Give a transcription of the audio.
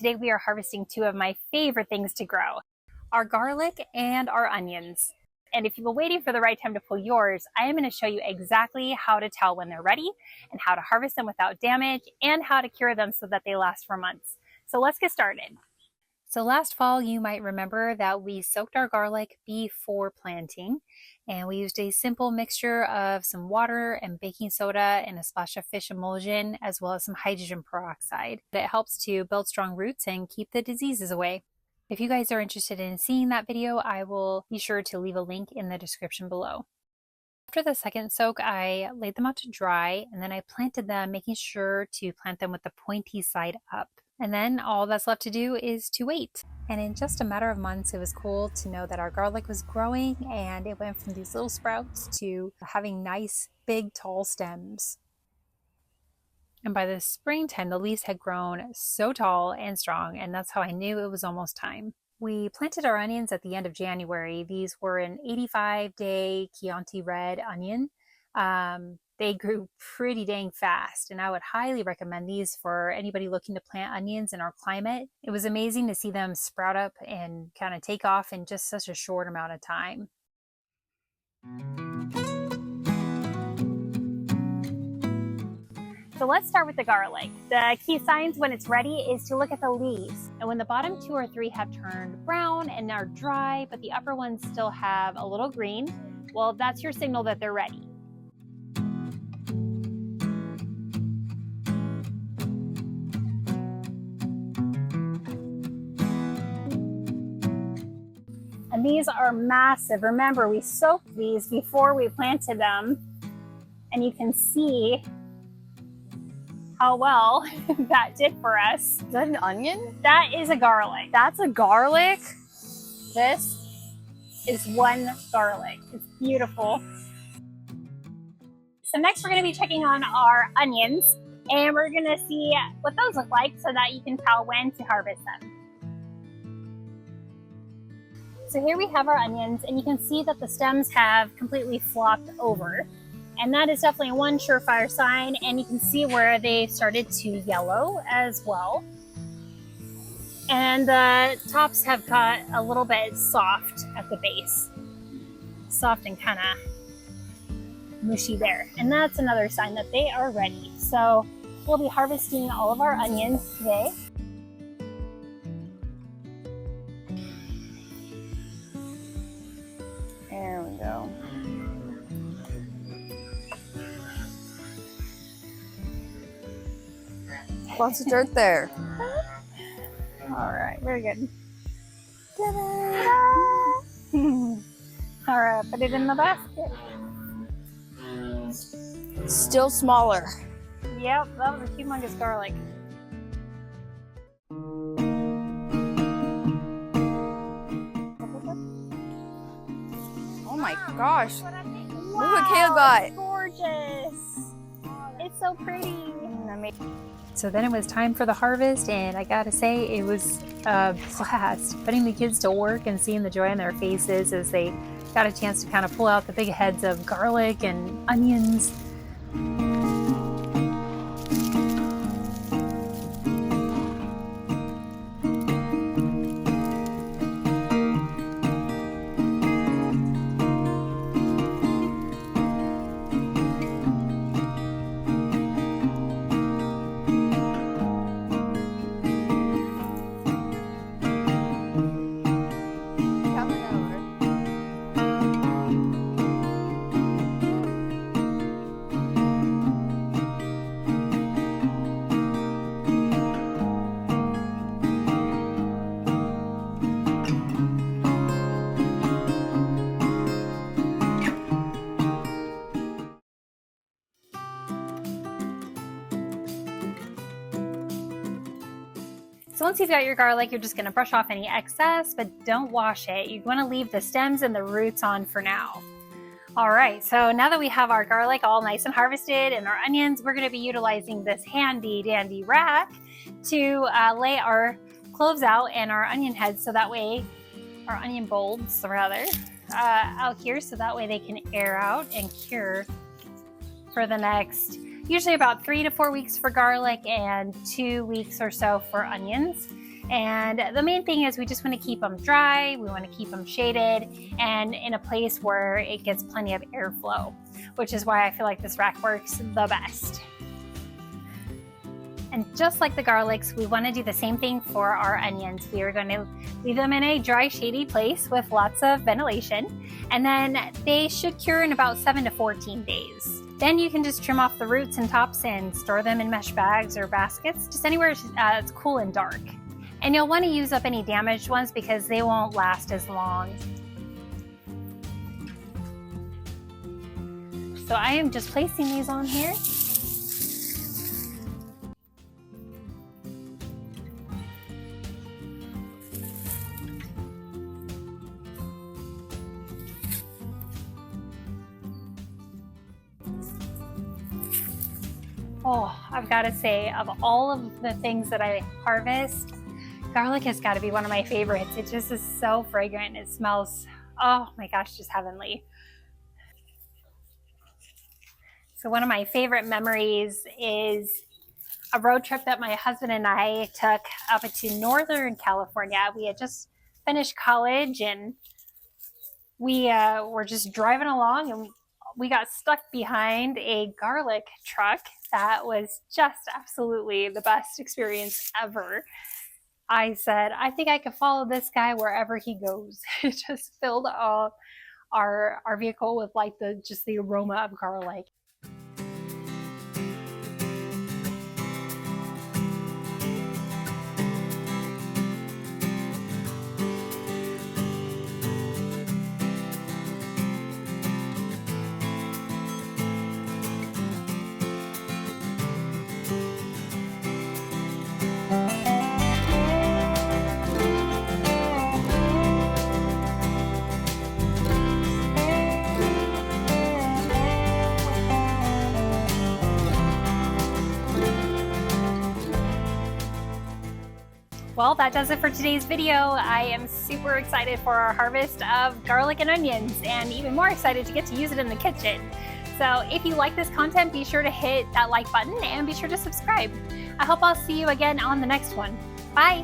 Today we are harvesting two of my favorite things to grow, our garlic and our onions. And if you've been waiting for the right time to pull yours, I am going to show you exactly how to tell when they're ready and how to harvest them without damage and how to cure them so that they last for months. So let's get started. So last fall, you might remember that we soaked our garlic before planting, and we used a simple mixture of some water and baking soda and a splash of fish emulsion, as well as some hydrogen peroxide. It helps to build strong roots and keep the diseases away. If you guys are interested in seeing that video, I will be sure to leave a link in the description below. After the second soak, I laid them out to dry, and then I planted them, making sure to plant them with the pointy side up. And then all that's left to do is to wait. And in just a matter of months, it was cool to know that our garlic was growing, and it went from these little sprouts to having nice, big, tall stems. And by the springtime, the leaves had grown so tall and strong, and that's how I knew it was almost time. We planted our onions at the end of January. These were an 85-day Chianti red onion. They grew pretty dang fast, and I would highly recommend these for anybody looking to plant onions in our climate. It was amazing to see them sprout up and kind of take off in just such a short amount of time. So let's start with the garlic. The key signs when it's ready is to look at the leaves. And when the bottom 2 or 3 have turned brown and are dry, but the upper ones still have a little green, well, that's your signal that they're ready. And these are massive. Remember, we soaked these before we planted them, and you can see how well that did for us. Is that an onion? That is a garlic. That's a garlic? This is one garlic. It's beautiful. So next we're going to be checking on our onions, and we're going to see what those look like so that you can tell when to harvest them. So here we have our onions, and you can see that the stems have completely flopped over. And that is definitely one surefire sign, and you can see where they started to yellow as well. And the tops have got a little bit soft at the base. Soft and kind of mushy there. And that's another sign that they are ready. So we'll be harvesting all of our onions today. There we go. Lots of dirt there. All right, very good. All right, put it in the basket. Still smaller. Yep, that was a humongous garlic. Oh my gosh. Wow, Look what Kayla got. it's gorgeous. It's so pretty. So then it was time for the harvest, and I gotta say it was a blast putting the kids to work and seeing the joy on their faces as they got a chance to kind of pull out the big heads of garlic and onions. So once you've got your garlic, you're just gonna brush off any excess, but don't wash it. You wanna leave the stems and the roots on for now. All right, so now that we have our garlic all nice and harvested and our onions, we're gonna be utilizing this handy dandy rack to lay our cloves out and our onion heads so that way, our onion bulbs rather, out here so that way they can air out and cure for the next usually about 3 to 4 weeks for garlic and 2 weeks or so for onions. And the main thing is we just want to keep them dry, we want to keep them shaded, and in a place where it gets plenty of airflow, which is why I feel like this rack works the best. And just like the garlics, we want to do the same thing for our onions. We are going to leave them in a dry, shady place with lots of ventilation, and then they should cure in about 7 to 14 days. Then you can just trim off the roots and tops and store them in mesh bags or baskets, just anywhere it's cool and dark. And you'll want to use up any damaged ones because they won't last as long. So I am just placing these on here. Oh, I've got to say, of all of the things that I harvest, garlic has got to be one of my favorites. It just is so fragrant. It smells, oh my gosh, just heavenly. So one of my favorite memories is a road trip that my husband and I took up to Northern California. We had just finished college and we were just driving along, and we got stuck behind a garlic truck that was just absolutely the best experience ever. I said, I think I could follow this guy wherever he goes. It just filled all our vehicle with like just the aroma of garlic. Well, that does it for today's video. I am super excited for our harvest of garlic and onions, and even more excited to get to use it in the kitchen. So if you like this content, be sure to hit that like button and be sure to subscribe. I hope I'll see you again on the next one. Bye.